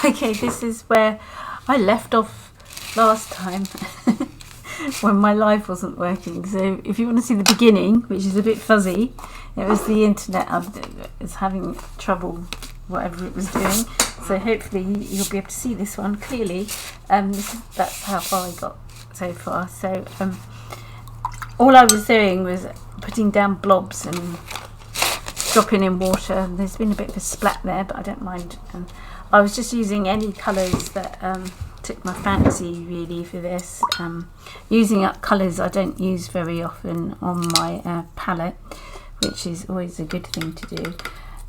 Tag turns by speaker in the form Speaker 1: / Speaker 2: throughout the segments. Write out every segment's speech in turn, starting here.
Speaker 1: Okay, this is where I left off last time when my live wasn't working. So if you want to see the beginning, which is a bit fuzzy, it was the internet is having trouble, whatever it was doing. So hopefully you'll be able to see this one clearly. That's how far I got so far. So all I was doing was putting down blobs and dropping in water, and there's been a bit of a splat there, but I don't mind. I was just using any colours that took my fancy really for this. Using up colours I don't use very often on my palette, which is always a good thing to do.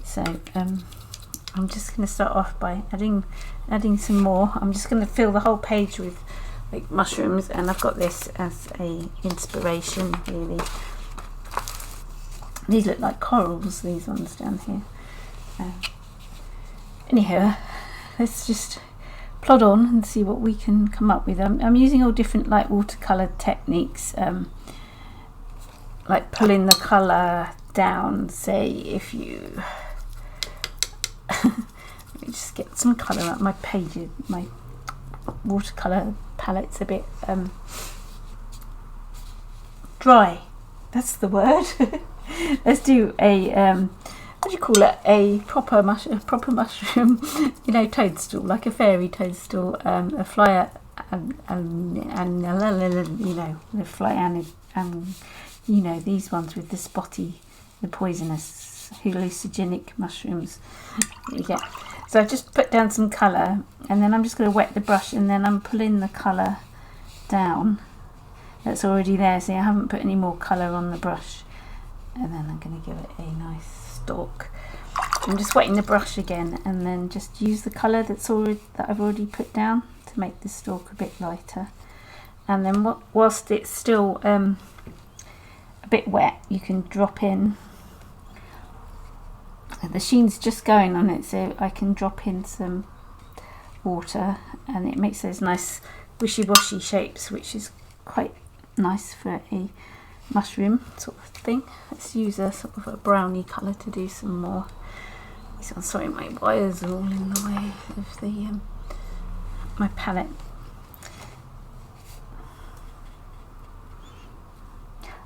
Speaker 1: So I'm just going to start off by adding some more. I'm just going to fill the whole page with like mushrooms, and I've got this as a inspiration really. These look like corals, these ones down here. Anyhow, let's just plod on and see what we can come up with. I'm using all different like watercolour techniques, like pulling the colour down. Say if you let me just get some colour out my pages. My watercolour palette's a bit dry. That's the word. Let's do a what do you call it? A proper mushroom, you know, toadstool, like a fairy toadstool, a fly, and you know, the fly and you know, these ones with the spotty, the poisonous, hallucinogenic mushrooms. Yeah. So I just put down some colour, and then I'm just going to wet the brush, and then I'm pulling the colour down. That's already there, so I haven't put any more colour on the brush. And then I'm going to give it a nice stalk. I'm just wetting the brush again, and then just use the colour that I've already put down to make the stalk a bit lighter. And then whilst it's still a bit wet, you can drop in. The sheen's just going on it, so I can drop in some water, and it makes those nice wishy-washy shapes, which is quite nice for a mushroom sort of thing. Let's use a sort of a browny colour to do some more. Sorry, my wires are all in the way of the my palette.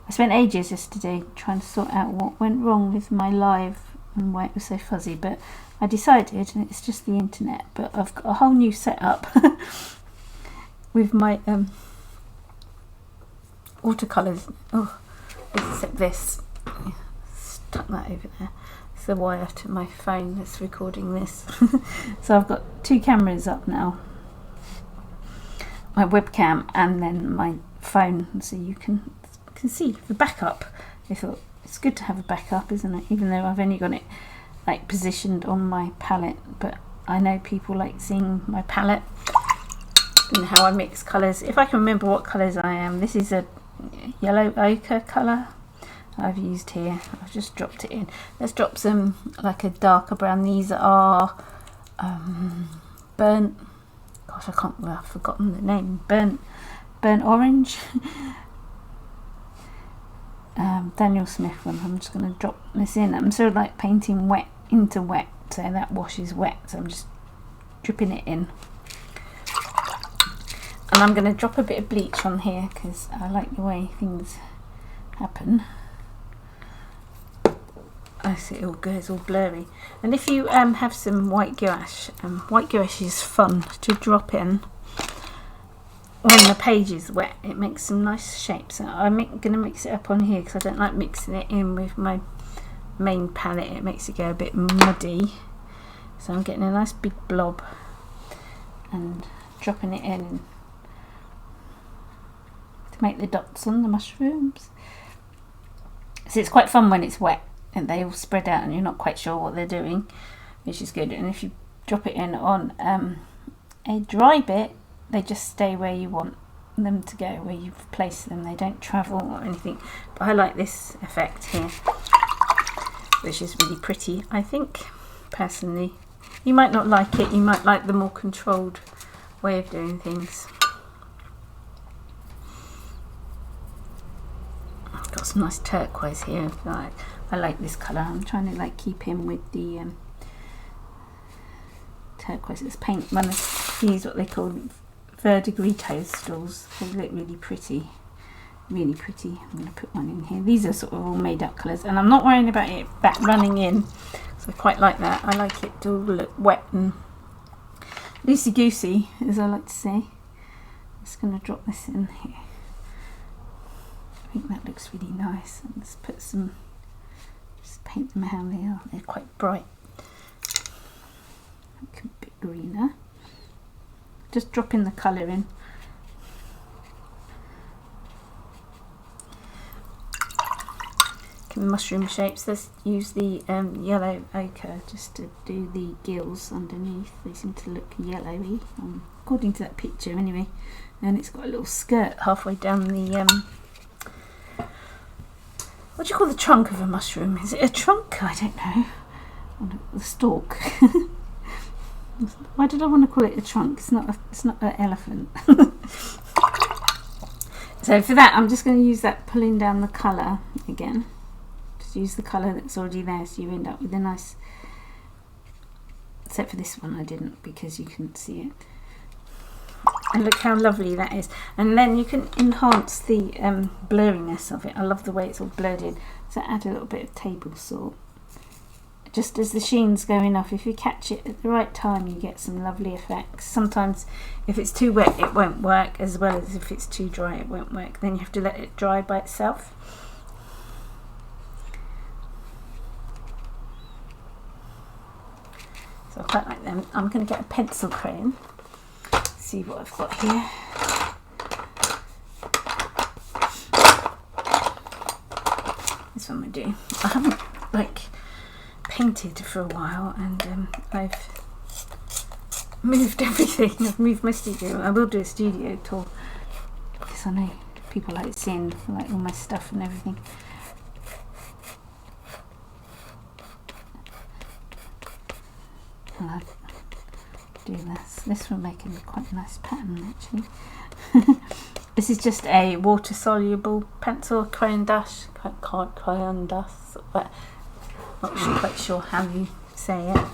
Speaker 1: I spent ages yesterday trying to sort out what went wrong with my live and why it was so fuzzy, but I decided, and it's just the internet, but I've got a whole new setup with my watercolours. Oh, except this. Yeah, stuck that over there. It's the wire to my phone that's recording this. So I've got two cameras up now. My webcam and then my phone, so you can see the backup. I thought it's good to have a backup, isn't it? Even though I've only got it like positioned on my palette, but I know people like seeing my palette and how I mix colours. If I can remember what colours I am, this is a yellow ochre colour I've used here. I've just dropped it in. Let's drop some like a darker brown. These are burnt, gosh, I've forgotten the name. Burnt orange. Daniel Smith one. I'm just going to drop this in. I'm sort of like painting wet into wet, so that wash is wet, so I'm just dripping it in. And I'm going to drop a bit of bleach on here because I like the way things happen. I see it all goes all blurry. And if you have some white gouache is fun to drop in when the page is wet. It makes some nice shapes. So I'm going to mix it up on here because I don't like mixing it in with my main palette. It makes it go a bit muddy. So I'm getting a nice big blob and dropping it in to make the dots on the mushrooms. So it's quite fun when it's wet and they all spread out and you're not quite sure what they're doing, which is good. And if you drop it in on a dry bit, they just stay where you want them to go, where you've placed them. They don't travel or anything. But I like this effect here, which is really pretty, I think, personally. You might not like it. You might like the more controlled way of doing things. I've got some nice turquoise here. I like this colour. I'm trying to like keep in with the turquoise. Let's paint one of these, what they call verdigris toadstools. They look really pretty. Really pretty. I'm going to put one in here. These are sort of all made up colours, and I'm not worrying about it back running in, so I quite like that. I like it to look wet and loosey goosey, as I like to say. I'm just going to drop this in here. I think that looks really nice. And let's put some, just paint them how they are. They're quite bright. Make a bit greener. Just dropping the colour in. Mushroom shapes. Let's use the yellow ochre just to do the gills underneath. They seem to look yellowy, according to that picture anyway. And it's got a little skirt halfway down the what do you call the trunk of a mushroom? Is it a trunk? I don't know. The stalk. Why did I want to call it a trunk? It's not an elephant. So for that I'm just going to use that pulling down the colour again. Use the colour that's already there, so you end up with a nice, except for this one I didn't because you couldn't see it. And look how lovely that is. And then you can enhance the blurriness of it. I love the way it's all blurred in. So add a little bit of table salt. Just as the sheen's going off, if you catch it at the right time you get some lovely effects. Sometimes if it's too wet it won't work, as well as if it's too dry it won't work. Then you have to let it dry by itself. So I quite like them. I'm going to get a pencil crayon. See what I've got here. This one I do. I haven't painted for a while, and I've moved everything. I've moved my studio. I will do a studio tour because I know people like seeing all my stuff and everything. I do this. This will make it quite a nice pattern actually. This is just a water soluble pencil, crayon dash, crayon dust, but not quite sure how you say it.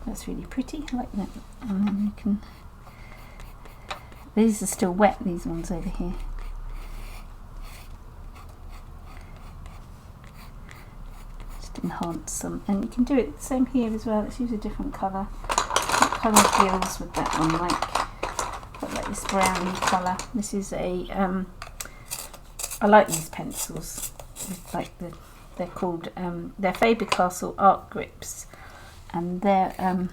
Speaker 1: That's really pretty. I like that. And then you can. These are still wet. These ones over here. Enhance some, and you can do it the same here as well. Let's use a different colour. What colour deals with that one? Like this browny colour. This is a I like these pencils. They're called they're Faber-Castell art grips, and they're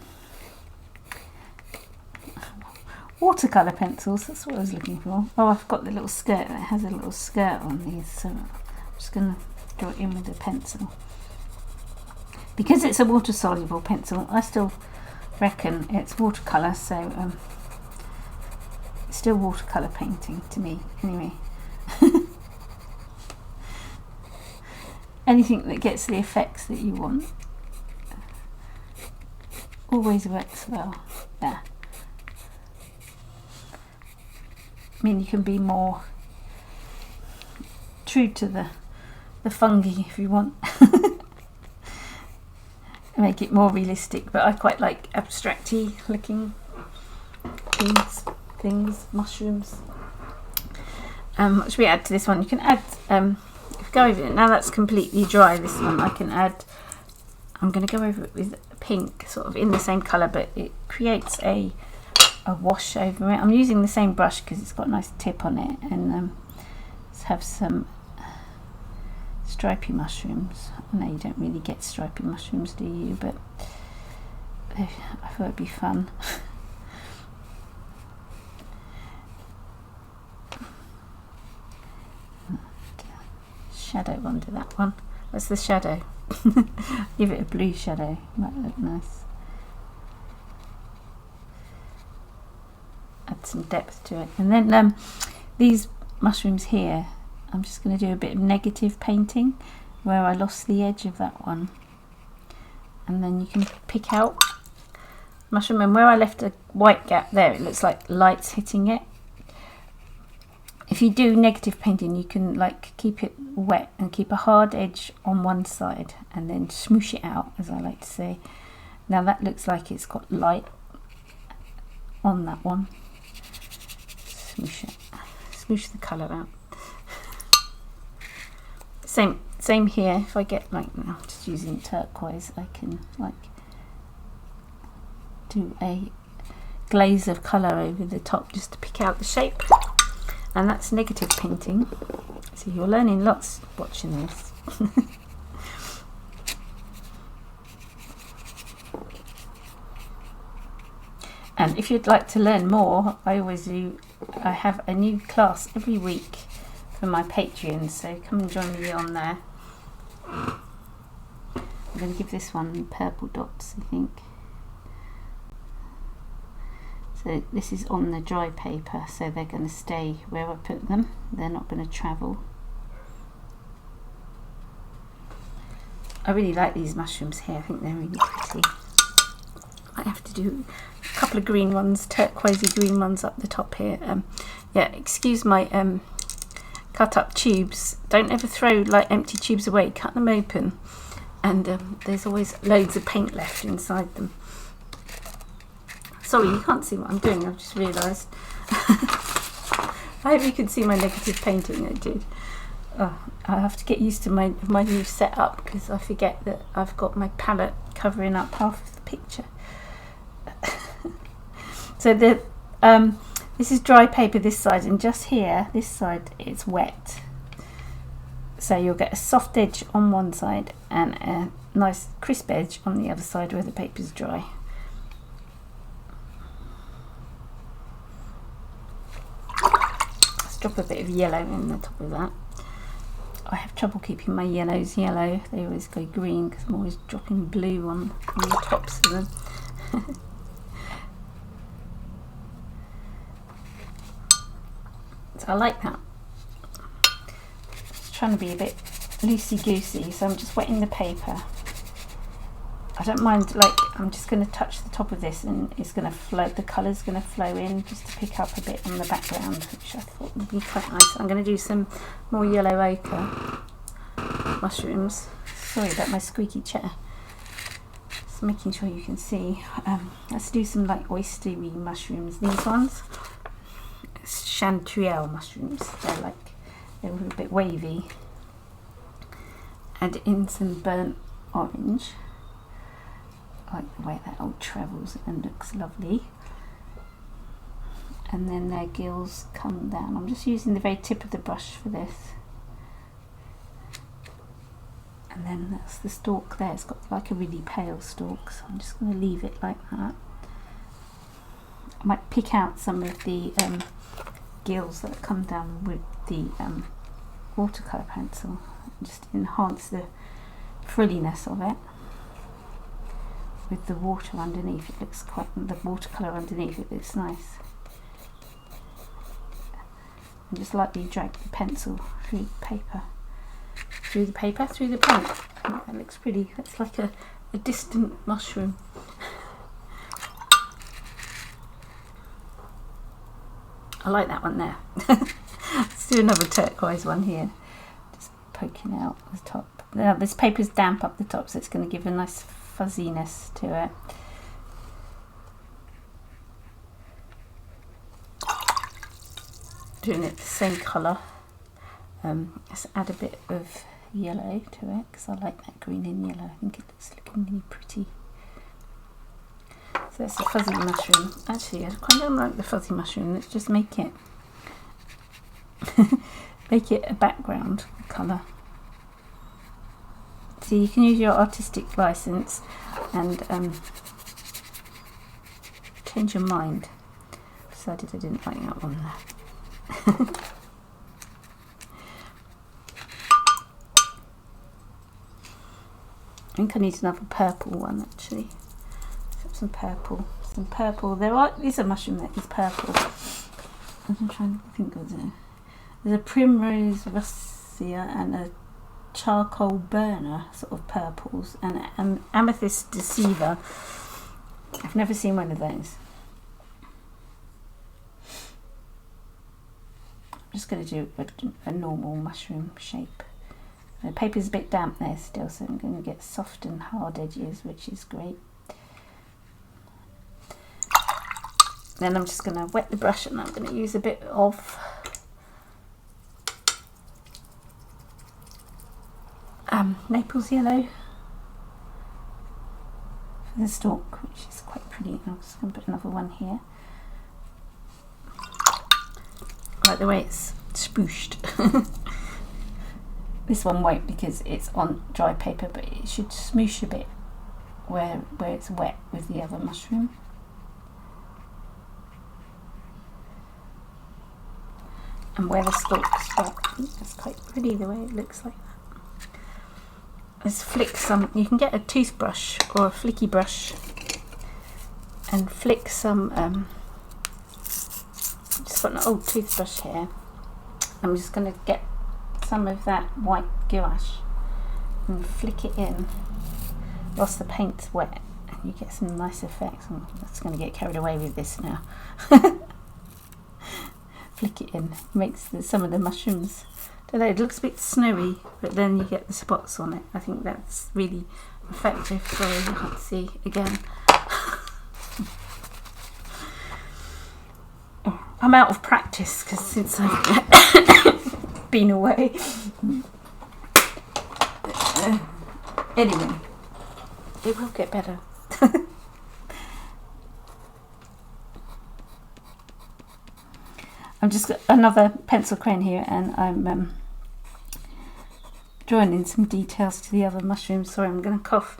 Speaker 1: watercolour pencils. That's what I was looking for. Oh, I've got the little skirt. It has a little skirt on these, so I'm just going to draw it in with a pencil. Because it's a water soluble pencil, I still reckon it's watercolour, so it's still watercolour painting to me anyway. Anything that gets the effects that you want always works well there. I mean, you can be more true to the fungi if you want. Make it more realistic, but I quite like abstracty looking things, mushrooms. What should we add to this one? You can add, if you go over it, now that's completely dry, this one, I can add, I'm going to go over it with pink, sort of in the same colour, but it creates a wash over it. I'm using the same brush because it's got a nice tip on it, and let's have some stripy mushrooms. I know you don't really get stripy mushrooms, do you? But I thought it'd be fun. Shadow under that one. What's the shadow? Give it a blue shadow. Might look nice. Add some depth to it. And then these mushrooms here, I'm just going to do a bit of negative painting where I lost the edge of that one. And then you can pick out mushroom, and where I left a white gap there, it looks like light's hitting it. If if you do negative painting, you can like keep it wet and keep a hard edge on one side and then smoosh it out, as I like to say. Now that looks like it's got light on that one. Smoosh it, smoosh the colour out. Same here. If I get like, now just using turquoise, I can like do a glaze of colour over the top just to pick out the shape. And that's negative painting. So you're learning lots watching this. And if you'd like to learn more, I have a new class every week for my Patreon, so come and join me on there. I'm going to give this one purple dots, I think. So this is on the dry paper, so they're going to stay where I put them. They're not going to travel. I really like these mushrooms here. I think they're really pretty. I have to do a couple of green ones, turquoisey green ones up the top here. Yeah, excuse my cut up tubes. Don't ever throw like empty tubes away. Cut them open, and there's always loads of paint left inside them. Sorry, you can't see what I'm doing, I've just realised. I hope you can see my negative painting I did. Oh, I have to get used to my new setup because I forget that I've got my palette covering up half of the picture. So this is dry paper this side, and just here, this side, it's wet. So you'll get a soft edge on one side and a nice crisp edge on the other side where the paper's dry. Drop a bit of yellow in the top of that. I have trouble keeping my yellows yellow. They always go green because I'm always dropping blue on the tops of them. So I like that. Just trying to be a bit loosey-goosey, so I'm just wetting the paper. I don't mind, like, I'm just going to touch the top of this and it's going to flow, the colour's going to flow in just to pick up a bit on the background, which I thought would be quite nice. I'm going to do some more yellow ochre mushrooms. Sorry about my squeaky chair. Just making sure you can see. Let's do some like oystery mushrooms. These ones, it's chanterelle mushrooms. They're a little bit wavy. Add in some burnt orange. I like the way that all travels and looks lovely. And then their gills come down. I'm just using the very tip of the brush for this. And then that's the stalk there. It's got like a really pale stalk, so I'm just going to leave it like that. I might pick out some of the gills that come down with the watercolour pencil, just enhance the frilliness of it. With the water underneath, it looks quite, the watercolour underneath it looks nice. And just lightly drag the pencil through the paper, through the paint. That looks pretty. That's like a distant mushroom. I like that one there. Let's do another turquoise one here. Just poking out the top. Now this paper's damp up the top, so it's going to give a nice fuzziness to it. Doing it the same colour. Let's add a bit of yellow to it because I like that green and yellow. I think it looks looking really pretty. So that's a fuzzy mushroom. Actually, I quite don't like the fuzzy mushroom. Let's just make it make it a background colour. So you can use your artistic license and change your mind. Decided I didn't like that one there. I think I need another purple one actually. Some purple. There's a mushroom that is purple. I'm trying to think of it. There's a primrose russia and a charcoal burner, sort of purples, and an amethyst deceiver. I've never seen one of those. just going to do a normal mushroom shape. The paper's a bit damp there still, so I'm going to get soft and hard edges, which is great. Then I'm just going to wet the brush, and I'm going to use a bit of Naples yellow for the stalk, which is quite pretty. I'm just going to put another one here. I like the way it's spooshed. This one won't because it's on dry paper, but it should smoosh a bit where it's wet with the other mushroom. And where the stalk's wet, that's quite pretty the way it looks like that. Let's flick some, you can get a toothbrush or a flicky brush and flick some, just got an old toothbrush here. I'm just going to get some of that white gouache and flick it in whilst the paint's wet, and you get some nice effects. I'm just going to get carried away with this now. Flick it in, makes some of the mushrooms, I don't know, it looks a bit snowy, but then you get the spots on it. I think that's really effective. Sorry, you can't see again. I'm out of practice because since I've been away. Anyway, it will get better. I've just got another pencil crayon here, and I'm drawing in some details to the other mushrooms. Sorry, I'm going to cough.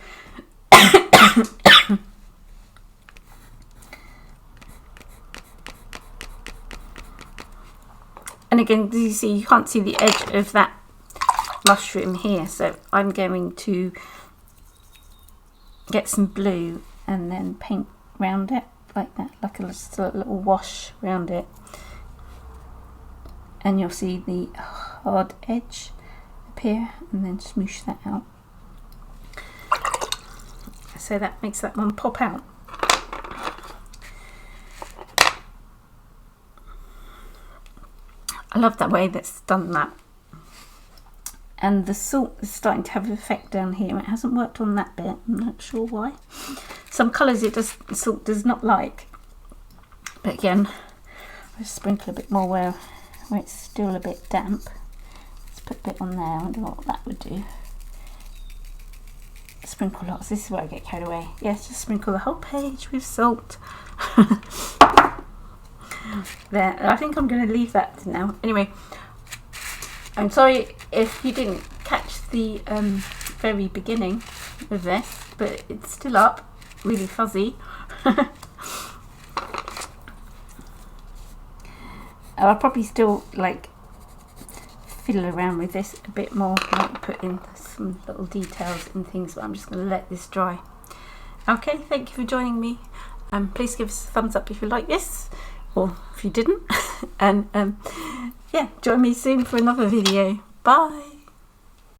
Speaker 1: And again, as you see, you can't see the edge of that mushroom here, so I'm going to get some blue and then paint round it like that, like a little wash round it. And you'll see the hard edge appear, and then smoosh that out. So that makes that one pop out. I love that way that's done that. And the salt is starting to have an effect down here. It hasn't worked on that bit, I'm not sure why. Some colours salt does not like. But again, I'll sprinkle a bit more where it's still a bit damp. Let's put a bit on there. I wonder what that would do. Sprinkle lots. This is where I get carried away. Yes, just sprinkle the whole page with salt. There. I think I'm going to leave that now. Anyway, I'm sorry if you didn't catch the very beginning of this, but it's still up. Really fuzzy. I'll probably still like fiddle around with this a bit more, like put in some little details and things, but I'm just going to let this dry. Okay, thank you for joining me. Please give us a thumbs up if you like this, or if you didn't. And yeah, join me soon for another video. Bye.